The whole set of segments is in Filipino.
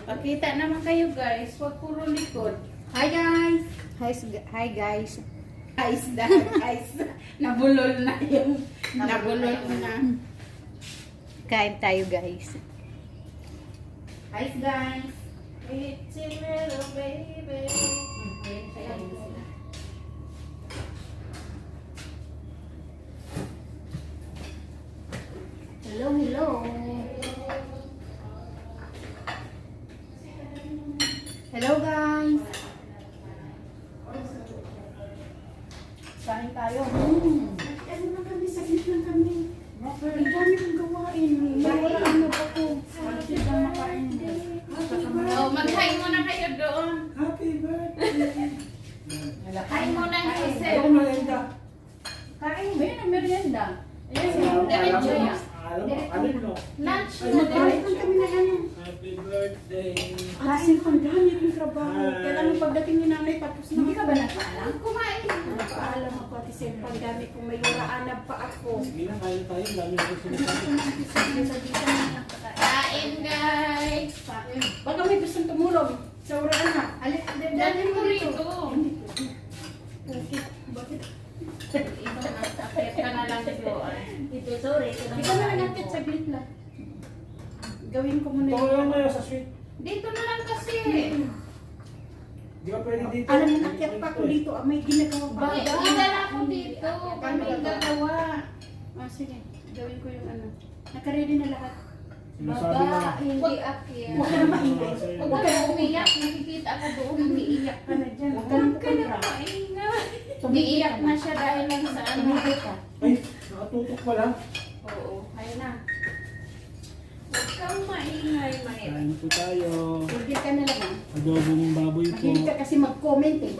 Pakita naman kayo guys, wag puro likod. Hi guys! Hi guys. Guys, guys. Nabulol na yung nabulol na. Kain tayo guys. Hi guys! It's a little baby. Hello, hello! Hello guys! Kain tayo. Ano na kami, saglit lang kami. Ang dami kong gawain. Wala ano pa ko. Hindi na makain. Oh, mag-hi muna kayo doon. Happy birthday! Hi muna ang Jose. Ako merienda. Kain ba yun ang merienda? Diretso yan. Alam mo, alin no? Lunch Ay, na magkain diretso. kami na ano. Happy birthday! Kasi ang dami kong trabaho. Hi. Kailangan pagdating ni nanay tapos na. Hindi ka ba nagpaalam? Kumain. Nagpaalam ako at isang pagdami kung may uraanab pa ako. Sige na, kaya tayo. Dami na gusto sinasabi. Kain guys. Baka may gustong tumulong sa uraanab. Dali mo rito. Bakit? Iba na, akit ka na lang doon. Ito, sorry. Ikaw na nag-akit, saglit lang. Gawin ko muna Ito lang ngayon sa street. Dito na lang kasi. Di ka pwede dito. Alam mo, nakyat pa ako dito. May ginagawa pa. Idala ko dito. Kami gagawa. Ah, sige. Gawin ko yung ano. Nakaready na lahat. Sinasabi na. Hindi akyat. Huwag ka na maingay. Huwag ka na umiyak. Nakikita ako doon. Umiiyak ka na dyan. Huwag ka na Huwag ka na maingay. Umiiyak na siya dahil lang sa ano. Tumigil ka. Ay, nakatutok pala. Oo. Ayun na. Huwag kang maingay. Kain po tayo. Tumigil ka na lang. ah. Adobong baboy po. Mahilig ka kasi mag-comment eh.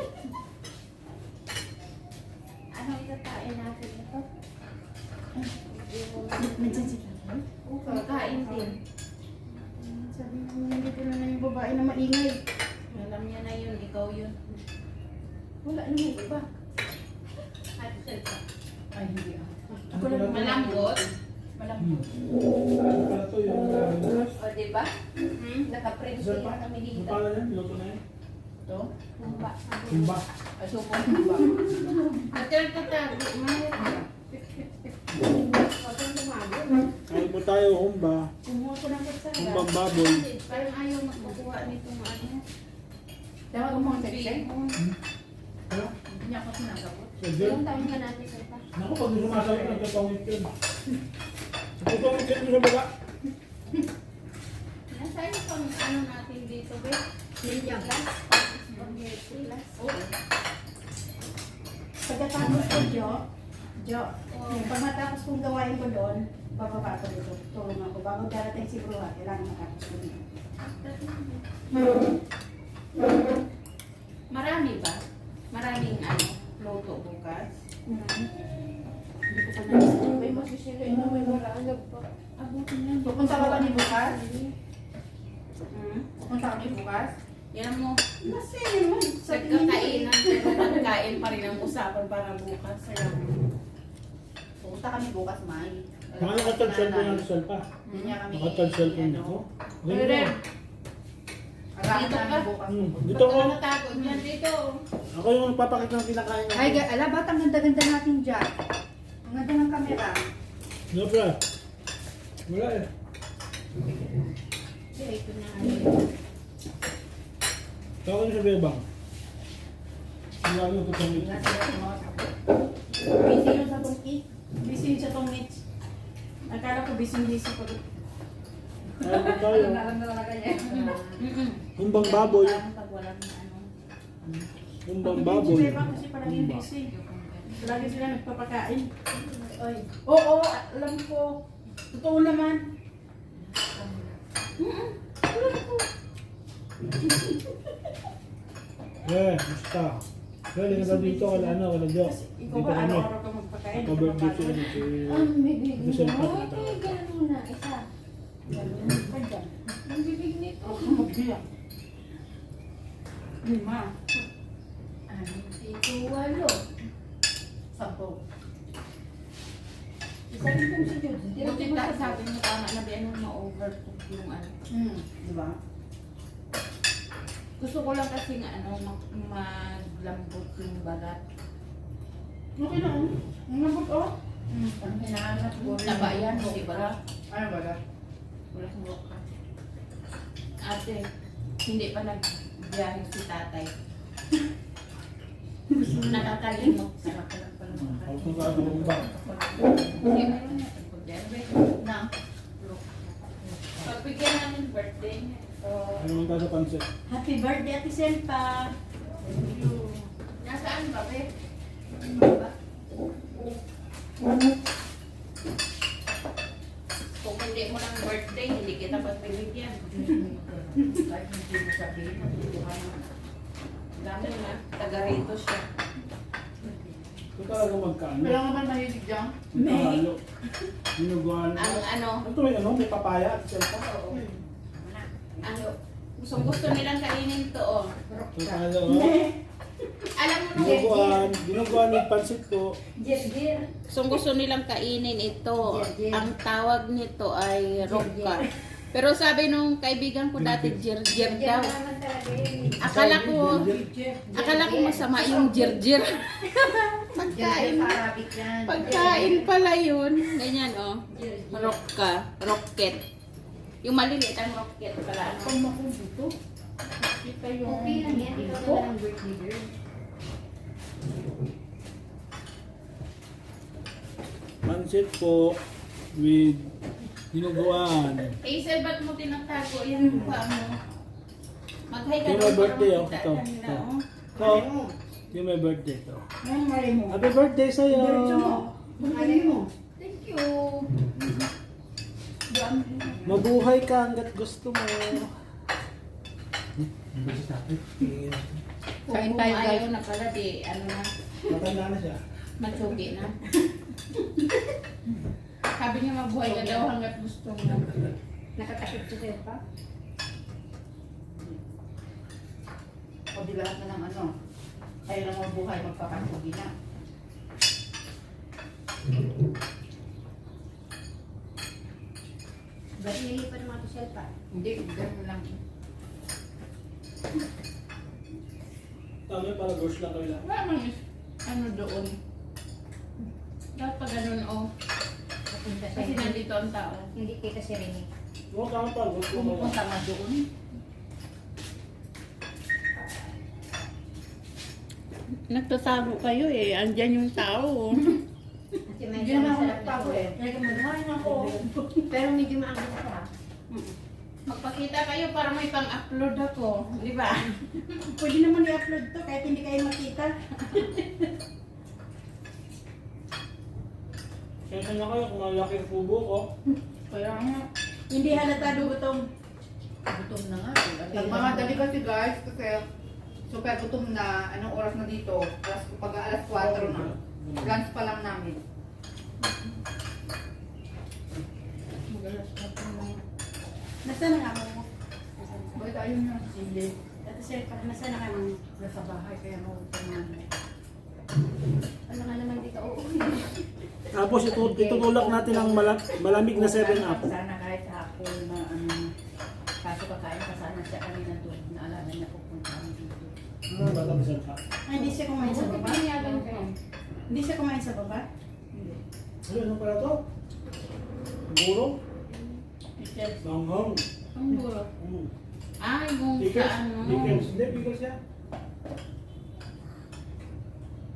Anong itatayin natin ito? Nandiyan sila. Oo, kakain din. Sabi mo, hindi ko na yung babae na maingay. Alam niya na yun. Ikaw yun. Wala naman iba. At sila. Ay, hindi ah. Ako lang. Malambot. Malambot. Ano pala to yung O, diba? Nakaprint Sir, siya pa? kami Ano dito. pala yan? Luto na yan? Ito? Humba. Kumba. Asupong humba. At yung tatago, mahal. Huwag kang tumago. Kain po tayo, humba. Kumuha ko ng kutsara. Humbang baboy. Parang ayaw magkukuha nitong ano. Dapat mo ang section. Ano? Hindi niya ako sinagabot. Sige. Ilang taon ka natin, sir pa? Naku, pag sumasawit, nagtatawit yun. Nagtatawit yun sa baba. Nasaan yung pang ano natin dito, be? Linya. Spaghetti plus. Pagkatapos ko, Jo, pag matapos kong gawain ko doon, bababa ko dito. Tulong ako. Bago darating si Bruha, kailangan matapos ko dito. Marami ba? Maraming ano, loto bukas? Hindi ko pa naisip. May masisili na may marami pa. Abutin lang. Pupunta ka ba ni bukas? Pupunta ka ni bukas? Yan mo. Kasi naman. Sa kakainan, pero pagkain pa rin ang usapan para bukas. Pupunta kami bukas, May. Baka nakatag cellphone ng Rizal pa. Hindi niya kami. Nakatag cellphone ako. Pero rin, Agahan Dito namin ka? bukas. Dito ko. ba't ka natago niyan dito? Ako yung nagpapakita ng kinakain Ay, natin. ala, ba't ang ganda-ganda natin dyan? Ang ganda ng camera. No, bro. Wala eh. Ito na. Tawag niyo sa bebang. Wala yung tutamit. Busy yun sa tong Busy yun sa tong Mitch. Akala ko busy-busy pa. Kain po tayo. Alam na talaga niya. Humbang baboy. Pag walang ano. Humbang Si baboy. Bebang kasi palagi Humba. busy. Lagi sila nagpapakain. Ay. Oo, alam ko. Totoo naman. Eh, basta. Galing na dito, wala na, wala joke. Kasi ikaw Dito ba kami. araw-araw ka magpakain? Pag-birthday sila dito. bibig Rizal pa. Ganun na, isa. Ganun ka dyan. Ang bibig nito. Huwag kang magbiyak. Lima. Ano, dito, walo. Sampo. Sabi ko si Jude, buti ta sabi mo tama na ba ano ma-over. overcook yung ano. Di ba? Gusto ko lang kasi nga ano, maglambot yung balat. Okay na, oh. Ang lambot, oh. Ang hinahanap ko. Taba yan, di ba? Ano ba na? Wala kang roka. Ate, hindi pa nagbiyahe si tatay. Nakakalimot. Sarap ka lang pala Ako makakain. kung saan ako ba? Hindi meron na itong kudyarbe. Na. Pagbigyan namin birthday niya. Ano man tayo sa pansit? Happy birthday, Ate Selpa. Nasaan ba, be? Kung hindi mo ng birthday, hindi kita pagbibigyan. Kahit hindi mo sabihin, natutuhan mo. Dami na, taga rito siya. Ito talaga magkano? Wala nga ba mahilig dyan? Magkano? Ginuguan. Ang ano, Ano to, may ano? May papaya at selpa? ano, gusto nilang kainin to, oh. Magkano, oh? Alam mo nung Ginuguan yung pansit ko. Jer. gusto nilang kainin ito. Jer. Ang tawag nito ay roka. Pero sabi nung kaibigan ko dati, jer-jer daw. naman talaga yun. Akala ko masama yung jer-jer. Jer Pagkain. sa Arabic yan. Pagkain pala yun. Ganyan, oh. Jer. Roka. Rocket. Yung maliliit ang rocket pala. Ano? Pag dito. Kita yung... Okay lang yan. Ikaw naman ang birthday girl. Pansit po with ginuguan. Hazel, ba't mo tinatago yung mukha mo? Mag-hi ka Yung daw may birthday, para oh. makita Ito, nila, ito. oh. So, yung may birthday to. Ngayon, mali mo. Happy birthday sa'yo! Diretso mo. Mali mo. Thank you. Mabuhay ka hanggat gusto mo. Kain tayo ayaw na pala, di ano na, Matanda na siya. matsugi na. Sabi niya mabuhay ka daw hanggat gusto mo. Nakatakip si Selpa? O di lahat na ng ano. Tayo lang mabuhay, magpapasugi na. Ba't nilipan naman ito Selpa? Hindi, ganun lang. Tama yun, para girls lang kayo lang. Wala mang ano doon. Dapat pa ganun, oh. Papunta sa Kasi nandito ang tao. Hindi kita si Rene. Oo, tama pa. Girls lang kayo. Pumupunta nga doon. Nagtatago kayo eh. Andyan yung tao. Kasi Hindi medyo naman ako masarap na nagtago to. eh. Kaya maghain ako. Pero medyo maangas siya. Magpakita kayo para may pang-upload ako. Di ba? Pwede naman i-upload to kahit hindi kayo makita. Kaya na kayo kung malaki ang kubo ko. Kaya nga. Hindi halata gutom. Gutom na nga. Nagmamadali kasi guys, kasi super gutom na, anong oras na dito? Pag alas 4 na. Lunch pa lang namin. Magalas na po na. Nasaan ang amo mo? Bakit ayaw niya? Hindi. Dati sir, nasaan ang amo mo? Nasa bahay, kaya mauupaman. Ano nga naman dito? Oo. Tapos itutulak natin ang malamig na 7-up. Sana kahit hapon na kaso kakain ka sana siya kanina doon. Naalala niya pupunta kami dito. Ano ba ito bisan ka? Ay, hindi siya kumain sa baba? Pinayagan ko. Hindi siya kumain sa baba? Ano pala to? Guro? Michelle, Banghang. ang buro. Mm. Ah, yung Pickles? sa ano. Pickles? Hindi, pickles yan.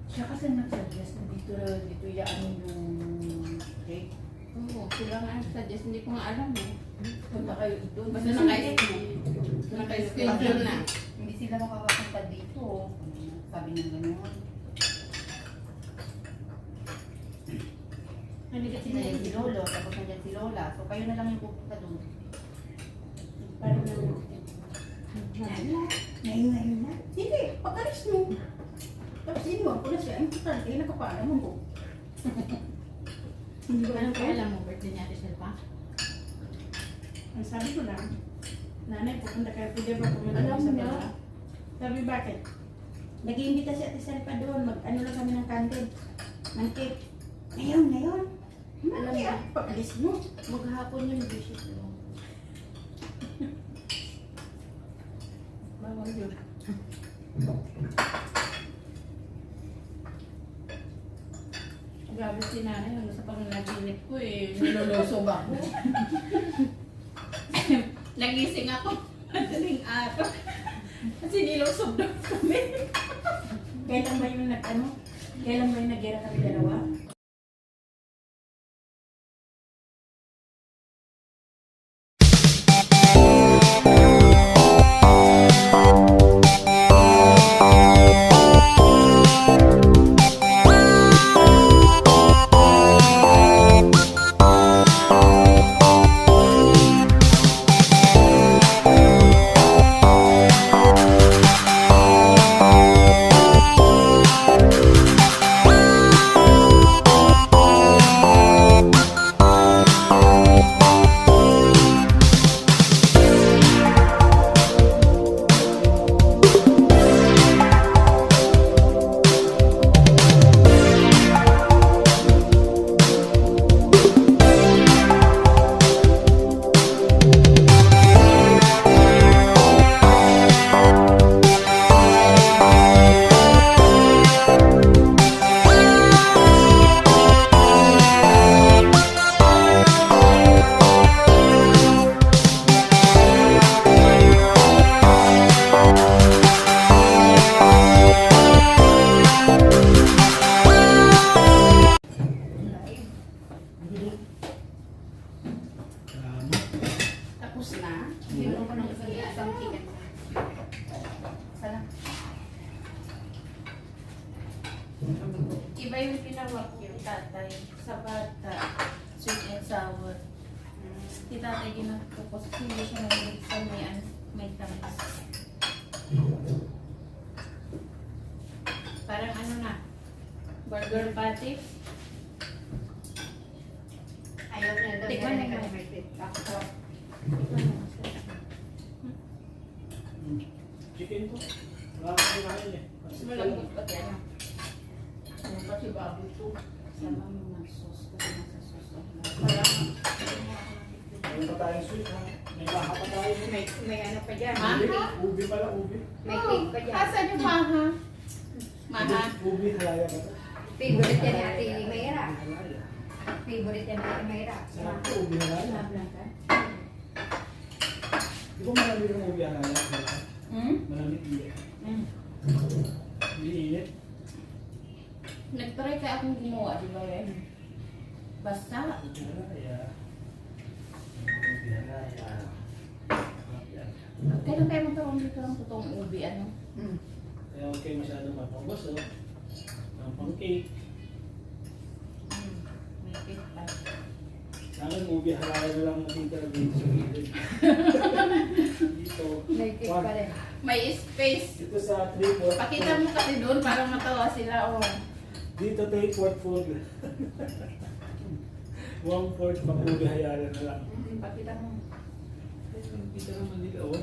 Siya kasi nag-suggest na dito yaan yung cake. Oo, sila nga suggest. Hindi ko nga alam eh. Punta kayo doon. Basta naka-schedule na. Hindi sila makakapunta dito. Sabi niya gano'n. Hindi kasi Kasi nandiyan si Lolo, tapos nandiyan si Lola. So kayo na lang yung pupunta doon. parang ngayon na. Hindi, pag-alis mo. Tapos iniwan ko na siya. Ang importante, nakapaalam mo. Hindi ko Anong alam kailan mo birthday niya, Selpa? Ang sabi ko lang, nanay, pupunta kayo, pwede ba pumunta Alam kayo sa niya. baba? Sabi, bakit? Nag-iimbita si Ate Selpa doon, mag-ano lang kami ng candle, ng cake. Ngayon. Alam Mati niya. pag-alis mo. Maghapon yung visit mo. yun. Grabe si nanay, ano sa panganaginip ko eh, nilulusog ako. Nagising ako, madaling araw. Kasi nilusog daw kami. Kailan ba yung Kailan ba yung nag-gira kami dalawa? Tapos na. Meron ko ng isang chicken. Sana. Iba yung pinawak yung tatay sa bata. Sweet and sour. Si tatay ginagpupos. Hindi siya nag sa may tamis. Parang ano na. Burger patty. Ayaw niya daw. Tikman Meron mo. ka may fit. Chicken to. Wala ka kinain eh. Mas malambot pati ano. Ano pa si Bobby to? Sama mo ng sauce. Kasi nasa sauce ang Parang, Meron pa tayong sweet ha. May baha pa tayo. May ano pa dyan. Maha? Ubi pala, ubi. May cake pa dyan. Asan yung maha? Maha? Ubi, halaya ba ito? Favorite yan ni Ate Mayra. Halaya. Favorite yan ni Ate Mayra. Sarap to, ubi halaya. blanca. Di ba malamig ang ubi halaya? Hmm? Malamig hindi. Hindi init. Nag-try ka akong gumawa, di ba eh? Basta. Ubi halaya. Ubi halaya. Yan. Kailan tayo magkaroon dito ng totoong ubi, ano? Kaya huwag kayo masyado mapangbaso. Ang pang-cake. May cake pa. Sa akin, ubi halaya na lang natitira dito sa gilid. Dito. May cake pa rin. May space. Dito sa 3/4. Pakita mo kasi doon para matawa sila, oh. Dito 3/4 full. 1/4 pang ubi halaya na lang. Pakita mo. Dito naman dito, oh.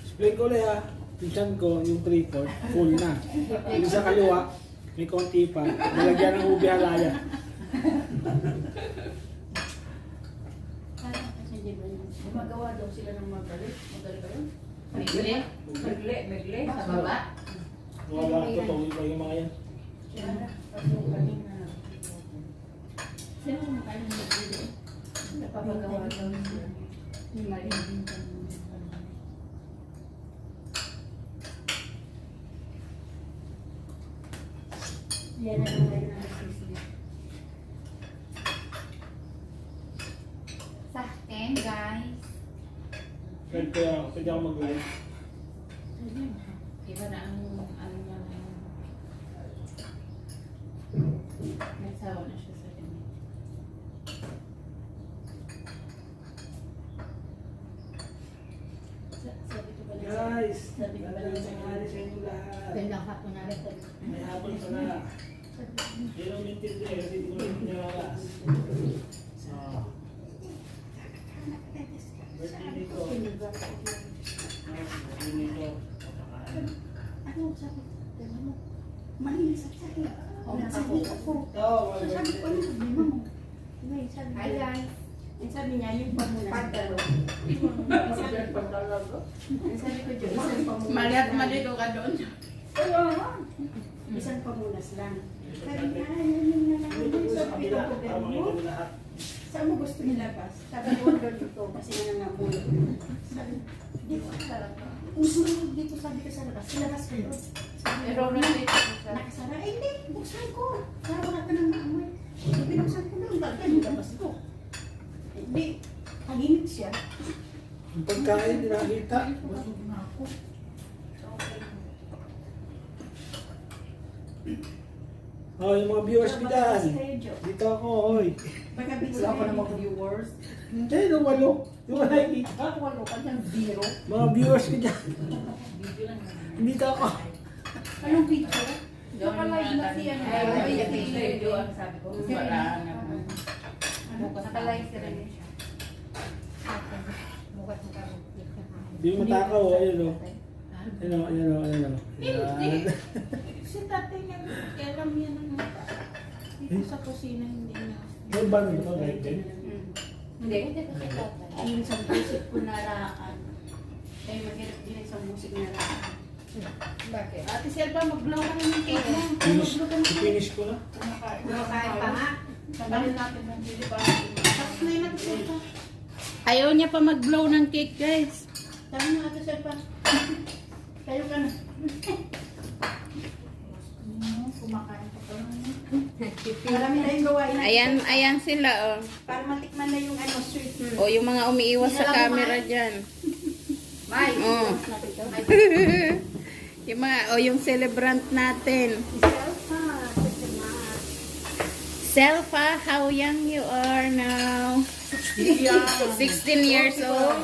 Explain ko ulit ha. Pinsan ko, yung 3/4, full na. Yung sa kaliwa, may konti pa. Nalagyan ng ubi halaya. Gumagawa daw sila ng magalit. Magalit ba yun? Migli. Megli. Sa baba. Wala, totoo pa yung mga yan. Tapos yung kanina. Sino kumakain ng migli? Napapagawa daw sila. Yan na lang ngayon ang nagsisili. Sa 10 guys. Pwede ako mag-live. Iba na ang ano niya. Nagsawa na siya sa kanya. Sabi ko pala Guys, Sabi ko pala sa mga sa inyo lahat. Gandang hapon na rin. May hapon pa na. Pero mintin din, kasi hindi ko rin pinakas. Birthday dito. Birthday dito. Ano sabi ko? Tingnan mo. Malinis ang sabi. Sabi ko. Oh, Sabi ko, ano problema mo? May sabi Hi ko. guys. Ang sabi niya, yung pag muna. Pagdalo. Ang sabi ko, Diyos, pamunas Malihat lang. malito ka doon. Isang pamunas lang. Sabi niya, yun na lang. Sabi ko, Tama mo, ito lahat. saan mo gusto nilabas? Sabi ko, order dito kasi nangangamulo. Sabi, di ko talaga. Usunod dito, sabi ko sa labas. Ilabas ko yun. Sabi Pero ko, nandito siya. nakasara. Eh, hindi, buksan ko. Para wala ka nang maamoy. Eh, binuksan ko lang. Bakit nilabas ko? Eh, di, taginip siya. Yung pagkain, nakita. Busog na ako. Oh, yung mga viewers ko dyan. Kayo, Jo. Dito ako, oy. Baka busy Wala pa kayo. namang viewers. Hindi, nung walo. Yung wala nakikita. Walo ka dyan, zero. Mga viewers ko dyan. Dito ako. Anong picture? Nakalive na siya. Ay, video ang sabi ko. Wala na. Bukas nakalive si Rene siya. Hindi mo matakaw, ayun o. Ayun o, ayun o, ayun o. Hindi. Si tatay niya, alam niya na nga. Dito sa kusina, hindi niya. May ban ito ba, right din? Hindi. Ay, isang musik ko naraan. Ay, mahirap din isang musik naraan. Bakit? Ate Selva, mag-blow ka rin ng cake mo. Finish ko na. Kumakain pa nga. Sabahin natin ng hindi ba? Tapos na yun, Ate Selva. Ayaw niya pa mag-blow ng cake, guys. Tama na, Ate Selva. Tayo ka na. Kumakain pa pa lang. Marami na yung gawain natin. Ayan sila, oh. Para matikman na yung ano, sweet. O, yung mga umiiwas sa camera dyan. May! Oh. Yung mga, yung celebrant natin. Selfa. Selfa, how young you are now? 16 years old.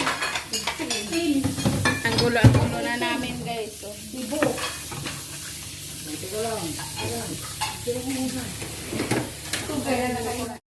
16. Ang gulo na namin, guys. Oh. Tibo. Ito ko lang. Ayan. Ito ko muna. Kung kaya na kayo.